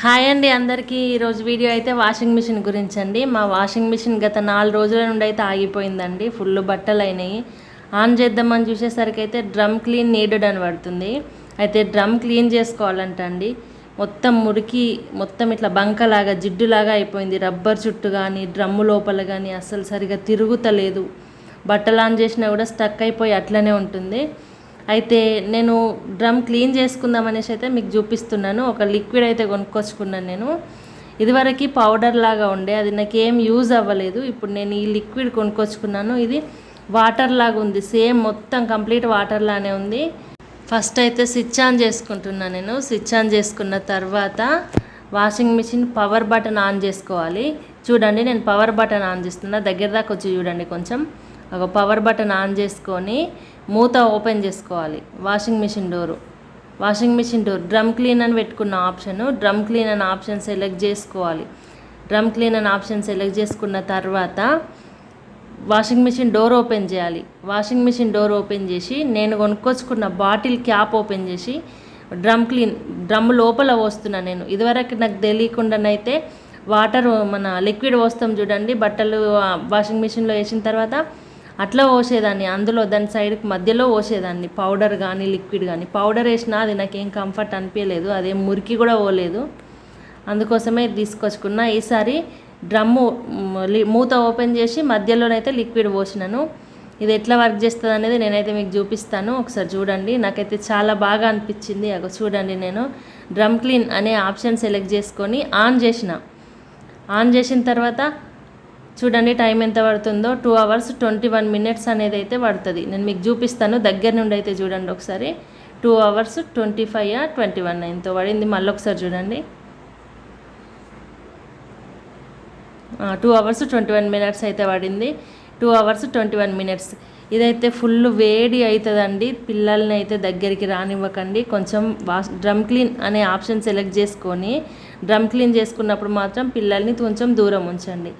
Hi అండి అందరికీ. ఈరోజు వీడియో అయితే వాషింగ్ మిషన్ గురించి అండి. మా వాషింగ్ మిషన్ గత 4 రోజుల నుండి అయితే ఆగిపోయిందండి. ఫుల్ బట్టలు అయినాయి. ఆన్ చేద్దామని చూసేసరికి అయితే డ్రమ్ క్లీన్ నీడెడ్ అని పడుతుంది. అయితే డ్రమ్ క్లీన్ చేసుకోవాలంట అండి. మొత్తం మురికి, మొత్తం ఇట్లా బంకలాగా జిడ్డులాగా అయిపోయింది. రబ్బర్ చుట్టు కానీ డ్రమ్ము లోపల కానీ అస్సలు సరిగా తిరుగుతలేదు. బట్టలు ఆన్ చేసినా కూడా స్టక్ అయిపోయి అట్లనే ఉంటుంది. అయితే నేను డ్రమ్ క్లీన్ చేసుకుందాం అనేసి అయితే మీకు చూపిస్తున్నాను. ఒక లిక్విడ్ అయితే కొనుక్కొచ్చుకున్నాను నేను. ఇదివరకు పౌడర్ లాగా ఉండే, అది నాకు ఏం యూజ్ అవ్వలేదు. ఇప్పుడు నేను ఈ లిక్విడ్ కొనుక్కొచ్చుకున్నాను. ఇది వాటర్ లాగా ఉంది, సేమ్ మొత్తం కంప్లీట్ వాటర్ లానే ఉంది. ఫస్ట్ అయితే స్విచ్ ఆన్ చేసుకుంటున్నాను నేను. స్విచ్ ఆన్ చేసుకున్న తర్వాత washing machine power button on చేసుకోవాలి. చూడండి, నేను పవర్ బటన్ ఆన్ చేస్తున్నా. దగ్గర దాకా వచ్చి చూడండి. కొంచెం ఒక పవర్ బటన్ ఆన్ చేసుకొని మూత ఓపెన్ చేసుకోవాలి. Washing machine door drum clean అని పెట్టుకున్న ఆప్షన్, డ్రమ్ క్లీన్ అనే ఆప్షన్ సెలెక్ట్ చేసుకోవాలి. డ్రమ్ క్లీన్ అనే ఆప్షన్ సెలెక్ట్ చేసుకున్న తర్వాత వాషింగ్ మిషన్ డోర్ ఓపెన్ చేయాలి. వాషింగ్ మిషన్ డోర్ ఓపెన్ చేసి నేను కొనుక్కొచ్చుకున్న బాటిల్ క్యాప్ ఓపెన్ చేసి డ్రమ్ లోపల పోస్తున్నా నేను. ఇదివరకు నాకు తెలియకుండానైతే వాటర్ మన లిక్విడ్ పోస్తాం చూడండి, బట్టలు వాషింగ్ మిషన్లో వేసిన తర్వాత అట్లా పోసేదాన్ని. అందులో దాని సైడ్కి మధ్యలో పోసేదాన్ని, పౌడర్ కానీ లిక్విడ్ కానీ. పౌడర్ వేసినా అది నాకేం కంఫర్ట్ అనిపించలేదు, అదేం మురికి కూడా పోలేదు. అందుకోసమే తీసుకొచ్చుకున్నా. ఈసారి డ్రమ్ము మూత ఓపెన్ చేసి మధ్యలోనైతే లిక్విడ్ పోసినాను. ఇది ఎట్లా వర్క్ చేస్తుంది అనేది నేనైతే మీకు చూపిస్తాను, ఒకసారి చూడండి. నాకైతే చాలా బాగా అనిపించింది. అగో చూడండి, నేను డ్రమ్ క్లీన్ అనే ఆప్షన్ సెలెక్ట్ చేసుకొని ఆన్ చేసిన తర్వాత చూడండి టైం ఎంత పడుతుందో. 2 hours 21 minutes అనేది అయితే పడుతుంది. నేను మీకు చూపిస్తాను దగ్గర నుండి అయితే చూడండి ఒకసారి. 2 hours 25 21 ఎంతో పడింది. మళ్ళీ ఒకసారి చూడండి. 2 hours 21 minutes అయితే పడింది. 2 hours 21 minutes. ఇదైతే ఫుల్ వేడి అవుతుందండి. పిల్లల్ని అయితే దగ్గరికి రానివ్వకండి. కొంచెం డ్రమ్ క్లీన్ అనే ఆప్షన్ సెలెక్ట్ చేసుకొని డ్రమ్ క్లీన్ చేసుకున్నప్పుడు మాత్రం పిల్లల్ని కొంచెం దూరం ఉంచండి.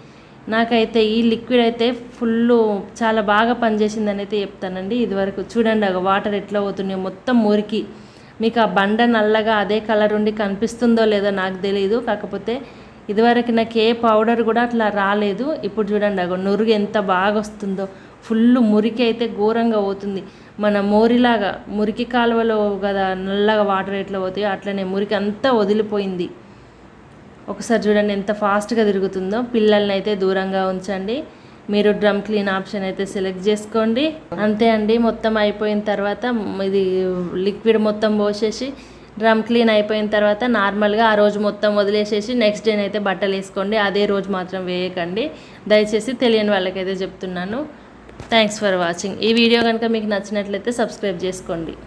నాకైతే ఈ లిక్విడ్ అయితే చాలా బాగా పనిచేసిందని అయితే చెప్తానండి. ఇదివరకు చూడండి వాటర్ ఎట్లా పోతున్నాయో మొత్తం మురికి. మీకు ఆ బండ నల్లగా అదే కలర్ ఉండి కనిపిస్తుందో లేదో నాకు తెలియదు. కాకపోతే ఇదివరకు నాకు ఏ పౌడర్ కూడా అట్లా రాలేదు. ఇప్పుడు చూడండి నురుగు ఎంత బాగా వస్తుందో. ఫుల్ మురికి అయితే ఘోరంగా పోతుంది. మన మోరిలాగా మురికి కాలువలో కదా నల్లగా వాటర్ ఎట్లా పోతాయో అట్లనే మురికి అంతా వదిలిపోయింది. ఒకసారి చూడండి ఎంత ఫాస్ట్గా తిరుగుతుందో. పిల్లల్ని అయితే దూరంగా ఉంచండి. మీరు డ్రమ్ క్లీన్ ఆప్షన్ అయితే సెలెక్ట్ చేసుకోండి. అంతే అండి, మొత్తం అయిపోయిన తర్వాత ఇది లిక్విడ్ మొత్తం పోసేసి డ్రమ్ క్లీన్ అయిపోయిన తర్వాత నార్మల్గా ఆ రోజు మొత్తం వదిలేసేసి నెక్స్ట్ డే అయితే బట్టలు వేసుకోండి. అదే రోజు మాత్రం వేయకండి దయచేసి. తెలియని వాళ్ళకైతే చెప్తున్నాను. Thanks for watching. ఈ వీడియో కనుక మీకు నచ్చినట్లయితే సబ్స్క్రైబ్ చేసుకోండి.